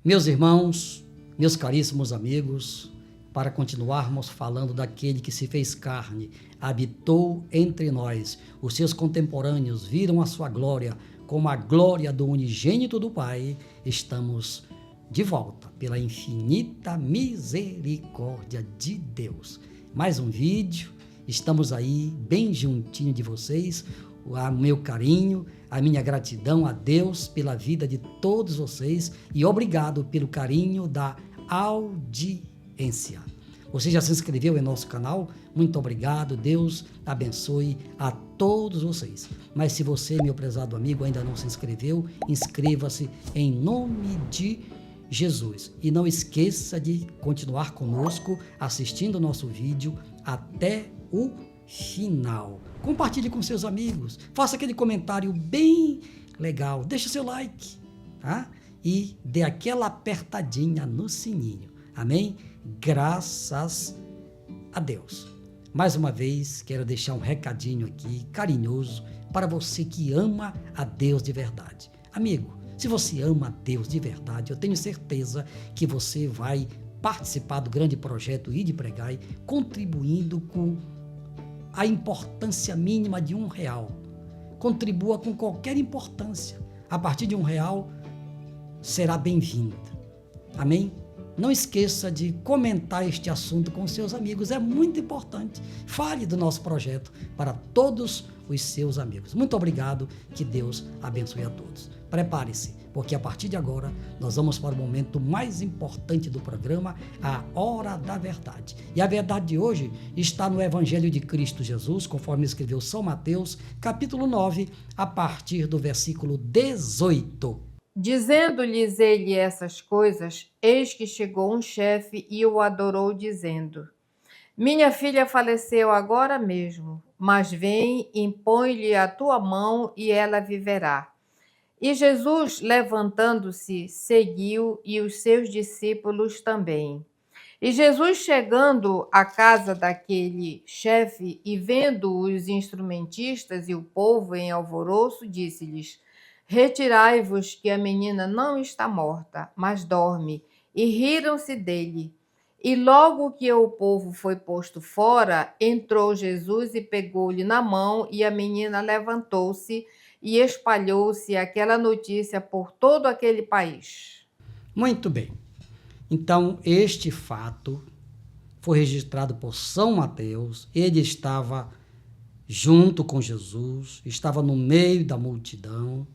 Meus irmãos, meus caríssimos amigos, para continuarmos falando daquele que se fez carne, habitou entre nós, os seus contemporâneos viram a sua glória como a glória do unigênito do Pai, estamos de volta pela infinita misericórdia de Deus. Mais um vídeo, estamos aí bem juntinho de vocês, o meu carinho, a minha gratidão a Deus pela vida de todos vocês e obrigado pelo carinho da audiência. Você já se inscreveu em nosso canal? Muito obrigado, Deus abençoe a todos vocês. Mas se você, meu prezado amigo, ainda não se inscreveu, inscreva-se em nome de Jesus. E não esqueça de continuar conosco assistindo o nosso vídeo até o final. Compartilhe com seus amigos, faça aquele comentário bem legal, deixe seu like, tá? E dê aquela apertadinha no sininho, amém? Graças a Deus. Mais uma vez, quero deixar um recadinho aqui, carinhoso, para você que ama a Deus de verdade. Amigo, se você ama a Deus de verdade, eu tenho certeza que você vai participar do grande projeto Ide Pregai, contribuindo com a importância mínima de R$1. Contribua com qualquer importância. A partir de R$1 será bem-vinda. Amém? Não esqueça de comentar este assunto com seus amigos. É muito importante. Fale do nosso projeto para todos os seus amigos. Muito obrigado. Que Deus abençoe a todos. Prepare-se, porque a partir de agora nós vamos para o momento mais importante do programa, a Hora da Verdade. E a verdade de hoje está no Evangelho de Cristo Jesus, conforme escreveu São Mateus, capítulo 9, a partir do versículo 18. Dizendo-lhes ele essas coisas, eis que chegou um chefe e o adorou, dizendo: Minha filha faleceu agora mesmo, mas vem, impõe-lhe a tua mão e ela viverá. E Jesus, levantando-se, seguiu, e os seus discípulos também. E Jesus, chegando à casa daquele chefe e vendo os instrumentistas e o povo em alvoroço, disse-lhes: Retirai-vos, que a menina não está morta, mas dorme. E riram-se dele. E logo que o povo foi posto fora, entrou Jesus e pegou-lhe na mão, e a menina levantou-se, e espalhou-se aquela notícia por todo aquele país. Muito bem. Então, este fato foi registrado por São Mateus. Ele estava junto com Jesus, estava no meio da multidão,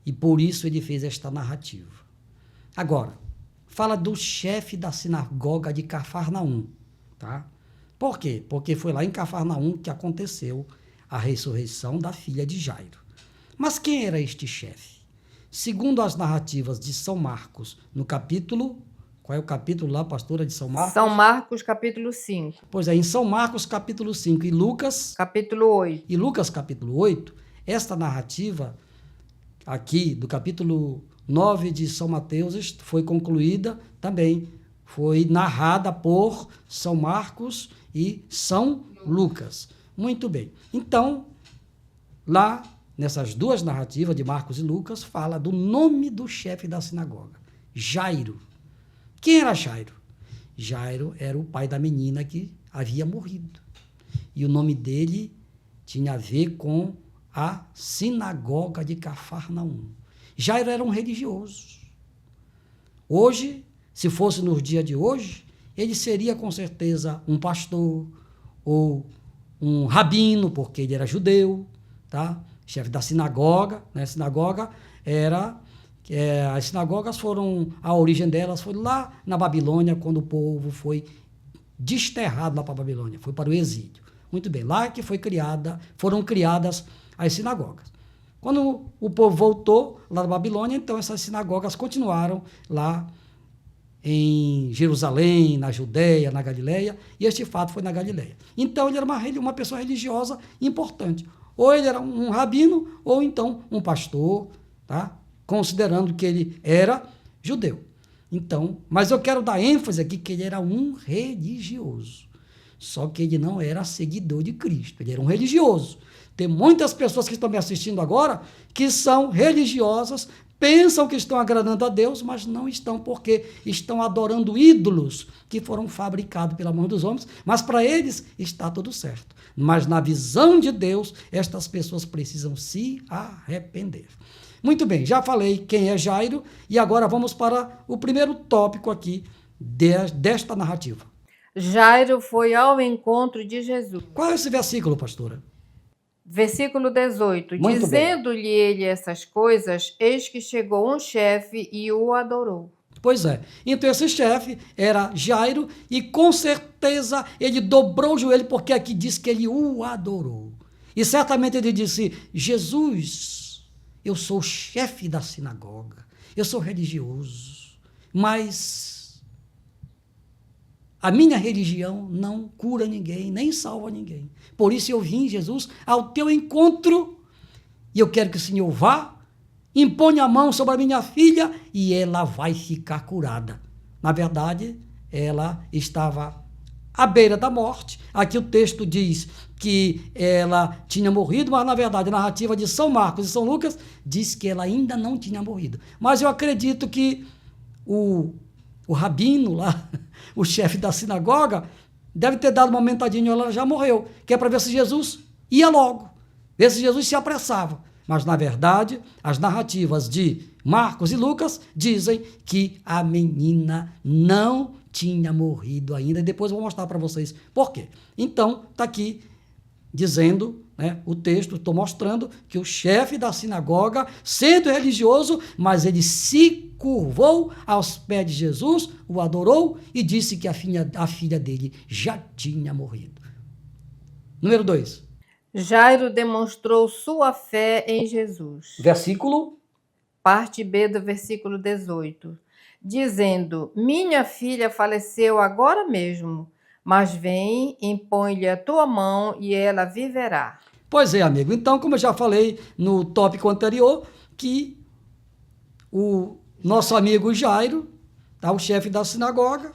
e por isso ele fez esta narrativa. Agora, fala do chefe da sinagoga de Cafarnaum, tá? Por quê? Porque foi lá em Cafarnaum que aconteceu a ressurreição da filha de Jairo. Mas quem era este chefe? Segundo as narrativas de São Marcos, no capítulo... Qual é o capítulo lá, pastora, de São Marcos? São Marcos, capítulo 5. Pois é, em São Marcos, capítulo 5, e Lucas... Capítulo 8. E Lucas, capítulo 8, esta narrativa aqui do capítulo 9 de São Mateus foi concluída também, foi narrada por São Marcos e São Lucas. Muito bem. Então, lá, nessas duas narrativas de Marcos e Lucas, fala do nome do chefe da sinagoga, Jairo. Quem era Jairo? Jairo era o pai da menina que havia morrido. E o nome dele tinha a ver com a sinagoga de Cafarnaum. Jairo era um religioso. Hoje, se fosse nos dias de hoje, ele seria com certeza um pastor ou um rabino, porque ele era judeu, tá? Chefe da sinagoga, né? A sinagoga era... as sinagogas foram, a origem delas foi lá na Babilônia, quando o povo foi desterrado lá para a Babilônia, foi para o exílio. Muito bem, lá que foram criadas as sinagogas. Quando o povo voltou lá da Babilônia, então essas sinagogas continuaram lá em Jerusalém, na Judéia, na Galileia, e este fato foi na Galileia. Então ele era uma pessoa religiosa importante. Ou ele era um rabino, ou então um pastor, tá? Considerando que ele era judeu. Então, mas eu quero dar ênfase aqui que ele era um religioso. Só que ele não era seguidor de Cristo, ele era um religioso. Tem muitas pessoas que estão me assistindo agora que são religiosas, pensam que estão agradando a Deus, mas não estão, porque estão adorando ídolos que foram fabricados pela mão dos homens, mas para eles está tudo certo. Mas na visão de Deus, estas pessoas precisam se arrepender. Muito bem, já falei quem é Jairo, e agora vamos para o primeiro tópico aqui desta narrativa. Jairo foi ao encontro de Jesus. Qual é esse versículo, pastora? Versículo 18. Muito Dizendo-lhe ele essas coisas, eis que chegou um chefe e o adorou. Pois é. Então esse chefe era Jairo e com certeza ele dobrou o joelho, porque aqui diz que ele o adorou. E certamente ele disse: Jesus, eu sou o chefe da sinagoga, eu sou religioso, mas a minha religião não cura ninguém, nem salva ninguém. Por isso eu vim, Jesus, ao teu encontro, e eu quero que o Senhor vá, imponha a mão sobre a minha filha e ela vai ficar curada. Na verdade, ela estava à beira da morte. Aqui o texto diz que ela tinha morrido, mas na verdade a narrativa de São Marcos e São Lucas diz que ela ainda não tinha morrido. Mas eu acredito que o rabino lá, o chefe da sinagoga, deve ter dado uma momentadinha, ela já morreu, que é para ver se Jesus ia logo, ver se Jesus se apressava. Mas, na verdade, as narrativas de Marcos e Lucas dizem que a menina não tinha morrido ainda, e depois eu vou mostrar para vocês por quê. Então, está aqui dizendo, né, o texto, estou mostrando que o chefe da sinagoga, sendo religioso, mas ele se curvou aos pés de Jesus, o adorou e disse que a filha dele já tinha morrido. Número 2. Jairo demonstrou sua fé em Jesus. Versículo? Parte B do versículo 18. Dizendo: minha filha faleceu agora mesmo, mas vem, impõe-lhe a tua mão e ela viverá. Pois é, amigo. Então, como eu já falei no tópico anterior, que o nosso amigo Jairo, tá, o chefe da sinagoga,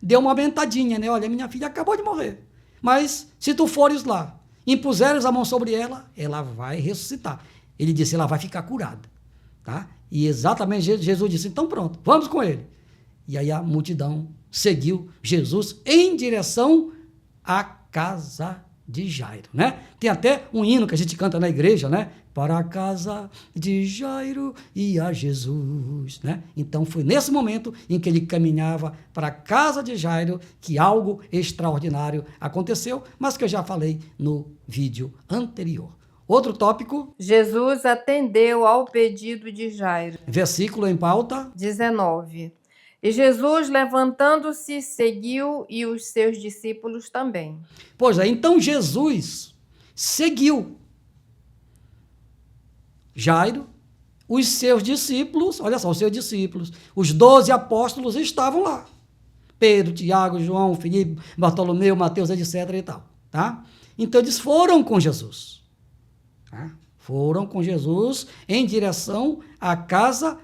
deu uma mentadinha, né? Olha, minha filha acabou de morrer, mas se tu fores lá, impuseres a mão sobre ela, ela vai ressuscitar. Ele disse, ela vai ficar curada, tá? E exatamente Jesus disse, então pronto, vamos com ele. E aí a multidão seguiu Jesus em direção à casa de Jairo, né? Tem até um hino que a gente canta na igreja, né? Para a casa de Jairo e a Jesus, né? Então foi nesse momento em que ele caminhava para a casa de Jairo que algo extraordinário aconteceu, mas que eu já falei no vídeo anterior. Outro tópico. Jesus atendeu ao pedido de Jairo. Versículo em pauta. 19. E Jesus, levantando-se, seguiu e os seus discípulos também. Pois é, então Jesus seguiu Jairo, os seus discípulos, olha só, os seus discípulos, os 12 apóstolos estavam lá. Pedro, Tiago, João, Filipe, Bartolomeu, Mateus, etc. e tal, tá? Então eles foram com Jesus. Tá? Foram com Jesus em direção à casa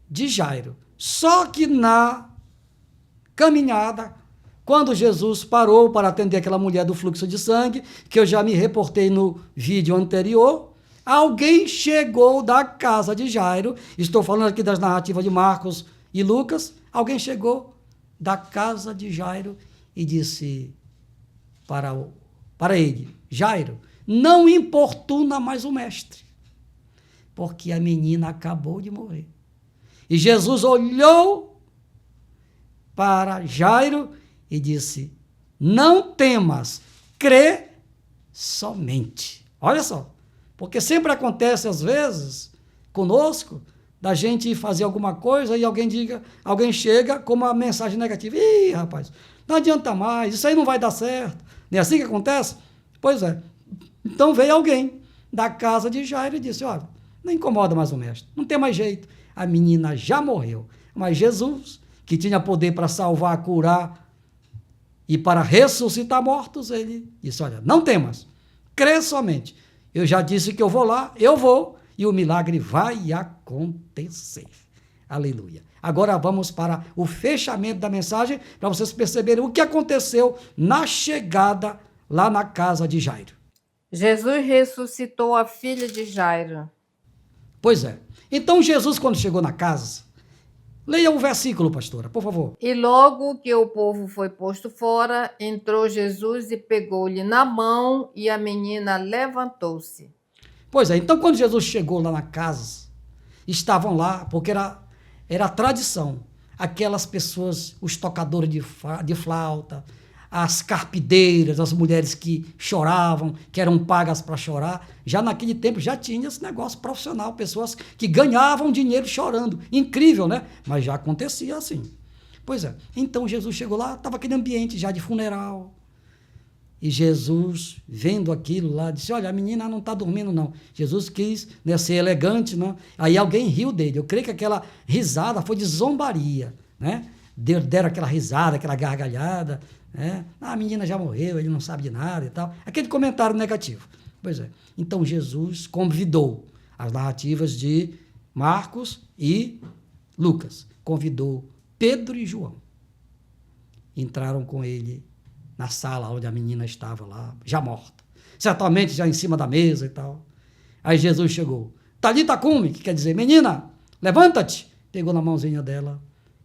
de Jairo. Só que na caminhada, quando Jesus parou para atender aquela mulher do fluxo de sangue, que eu já me reportei no vídeo anterior, alguém chegou da casa de Jairo, estou falando aqui das narrativas de Marcos e Lucas, alguém chegou da casa de Jairo e disse para ele, Jairo, não importuna mais o mestre, porque a menina acabou de morrer. E Jesus olhou para Jairo e disse, não temas, crê somente. Olha só, porque sempre acontece às vezes conosco, da gente fazer alguma coisa e alguém chega com uma mensagem negativa. Ih, rapaz, não adianta mais, isso aí não vai dar certo. Não é assim que acontece? Pois é. Então veio alguém da casa de Jairo e disse, olha, não incomoda mais o mestre, não tem mais jeito. A menina já morreu. Mas Jesus, que tinha poder para salvar, curar e para ressuscitar mortos, ele disse, olha, não temas, crê somente. Eu já disse que eu vou lá, eu vou, e o milagre vai acontecer. Aleluia. Agora vamos para o fechamento da mensagem, para vocês perceberem o que aconteceu na chegada lá na casa de Jairo. Jesus ressuscitou a filha de Jairo. Pois é. Então Jesus, quando chegou na casa, leia o versículo, pastora, por favor. E logo que o povo foi posto fora, entrou Jesus e pegou-lhe na mão, e a menina levantou-se. Pois é, então quando Jesus chegou lá na casa, estavam lá, porque era tradição, aquelas pessoas, os tocadores de flauta, as carpideiras, as mulheres que choravam, que eram pagas para chorar, já naquele tempo já tinha esse negócio profissional, pessoas que ganhavam dinheiro chorando. Incrível, né? Mas já acontecia assim. Pois é, então Jesus chegou lá, estava aquele ambiente já de funeral, e Jesus, vendo aquilo lá, disse, olha, a menina não está dormindo, não. Jesus quis, né, ser elegante, né? Aí alguém riu dele. Eu creio que aquela risada foi de zombaria, né? Deram aquela risada, aquela gargalhada, né? Ah, a menina já morreu, ele não sabe de nada e tal. Aquele comentário negativo. Pois é. Então, Jesus convidou as narrativas de Marcos e Lucas. Convidou Pedro e João. Entraram com ele na sala onde a menina estava lá, já morta. Certamente já em cima da mesa e tal. Aí Jesus chegou. Talita cumi, que quer dizer, menina, levanta-te. Pegou na mãozinha dela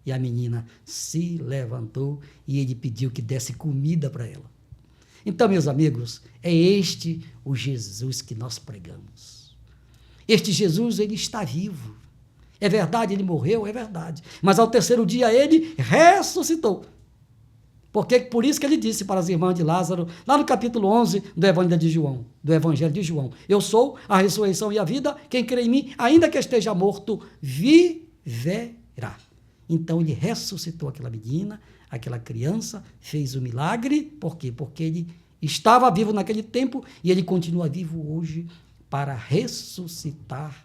e a menina se levantou e ele pediu que desse comida para ela. Então, meus amigos, é este o Jesus que nós pregamos. Este Jesus, ele está vivo. É verdade, ele morreu, é verdade. Mas ao terceiro dia ele ressuscitou. Porque por isso que ele disse para as irmãs de Lázaro, lá no capítulo 11 do Evangelho de João, eu sou a ressurreição e a vida, quem crê em mim, ainda que esteja morto, viverá. Então ele ressuscitou aquela menina, aquela criança, fez o milagre, por quê? Porque ele estava vivo naquele tempo e ele continua vivo hoje para ressuscitar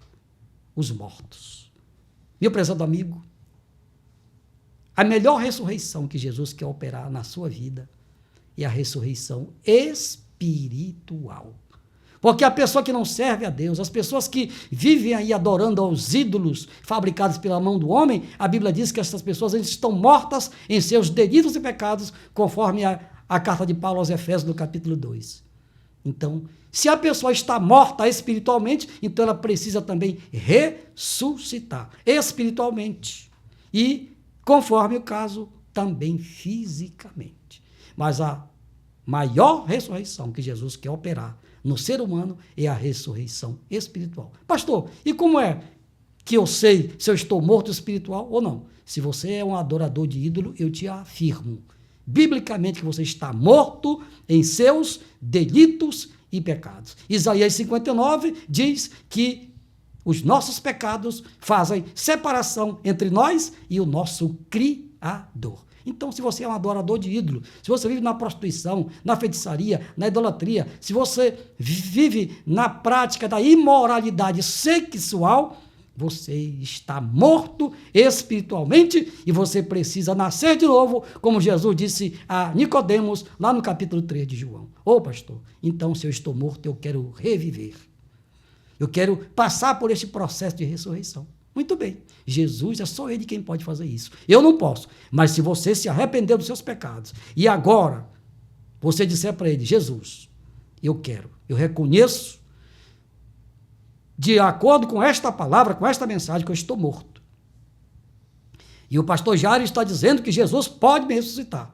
os mortos. Meu prezado amigo, a melhor ressurreição que Jesus quer operar na sua vida é a ressurreição espiritual. Porque a pessoa que não serve a Deus, as pessoas que vivem aí adorando aos ídolos fabricados pela mão do homem, a Bíblia diz que essas pessoas estão mortas em seus delitos e pecados, conforme a carta de Paulo aos Efésios, no capítulo 2. Então, se a pessoa está morta espiritualmente, então ela precisa também ressuscitar espiritualmente. E conforme o caso, também fisicamente. Mas a maior ressurreição que Jesus quer operar no ser humano é a ressurreição espiritual. Pastor, e como é que eu sei se eu estou morto espiritual ou não? Se você é um adorador de ídolo, eu te afirmo, biblicamente, que você está morto em seus delitos e pecados. Isaías 59 diz que os nossos pecados fazem separação entre nós e o nosso Criador. Então, se você é um adorador de ídolo, se você vive na prostituição, na feitiçaria, na idolatria, se você vive na prática da imoralidade sexual, você está morto espiritualmente e você precisa nascer de novo, como Jesus disse a Nicodemos, lá no capítulo 3 de João. Ô, pastor, então se eu estou morto, eu quero reviver. Eu quero passar por este processo de ressurreição. Muito bem, Jesus é só ele quem pode fazer isso. Eu não posso, mas se você se arrepender dos seus pecados e agora você disser para ele, Jesus, eu reconheço, de acordo com esta palavra, com esta mensagem, que eu estou morto. E o pastor Jairo está dizendo que Jesus pode me ressuscitar.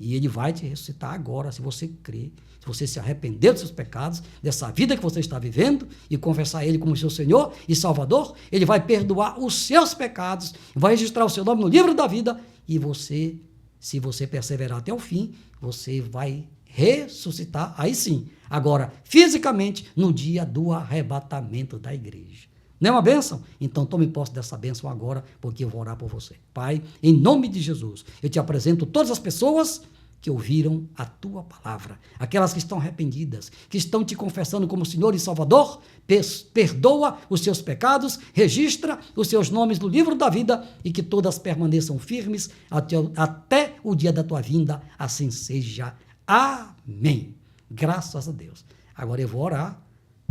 E ele vai te ressuscitar agora, se você crer, se você se arrepender dos seus pecados, dessa vida que você está vivendo, e confessar ele como seu Senhor e Salvador, ele vai perdoar os seus pecados, vai registrar o seu nome no livro da vida, e você, se você perseverar até o fim, você vai ressuscitar, aí sim, agora, fisicamente, no dia do arrebatamento da igreja. Não é uma bênção? Então tome posse dessa bênção agora, porque eu vou orar por você. Pai, em nome de Jesus, eu te apresento todas as pessoas que ouviram a tua palavra, aquelas que estão arrependidas, que estão te confessando como Senhor e Salvador, perdoa os seus pecados, registra os seus nomes no livro da vida e que todas permaneçam firmes até o dia da tua vinda, assim seja. Amém. Graças a Deus. Agora eu vou orar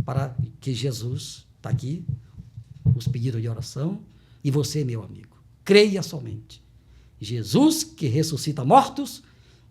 para que Jesus, está aqui, os pedidos de oração, e você, meu amigo, creia somente. Jesus, que ressuscita mortos,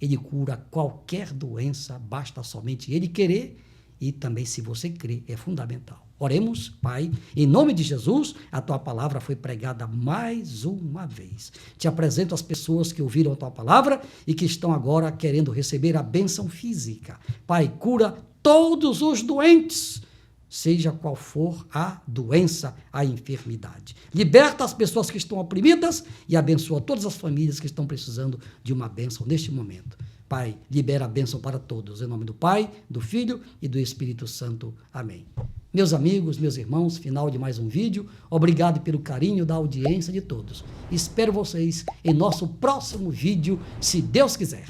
ele cura qualquer doença, basta somente ele querer, e também, se você crer, é fundamental. Oremos, Pai, em nome de Jesus, a tua palavra foi pregada mais uma vez. Te apresento as pessoas que ouviram a tua palavra e que estão agora querendo receber a bênção física. Pai, cura todos os doentes, seja qual for a doença, a enfermidade. Liberta as pessoas que estão oprimidas e abençoa todas as famílias que estão precisando de uma bênção neste momento. Pai, libera a bênção para todos. Em nome do Pai, do Filho e do Espírito Santo. Amém. Meus amigos, meus irmãos, final de mais um vídeo. Obrigado pelo carinho da audiência de todos. Espero vocês em nosso próximo vídeo, se Deus quiser.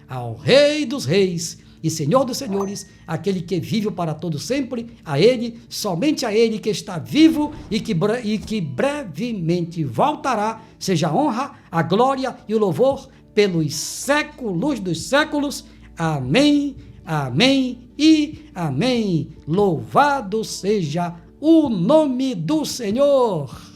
Ao Rei dos Reis e Senhor dos Senhores, aquele que vive para todo sempre, a Ele, somente a Ele que está vivo e que brevemente voltará, seja a honra, a glória e o louvor pelos séculos dos séculos. Amém, amém e amém. Louvado seja o nome do Senhor.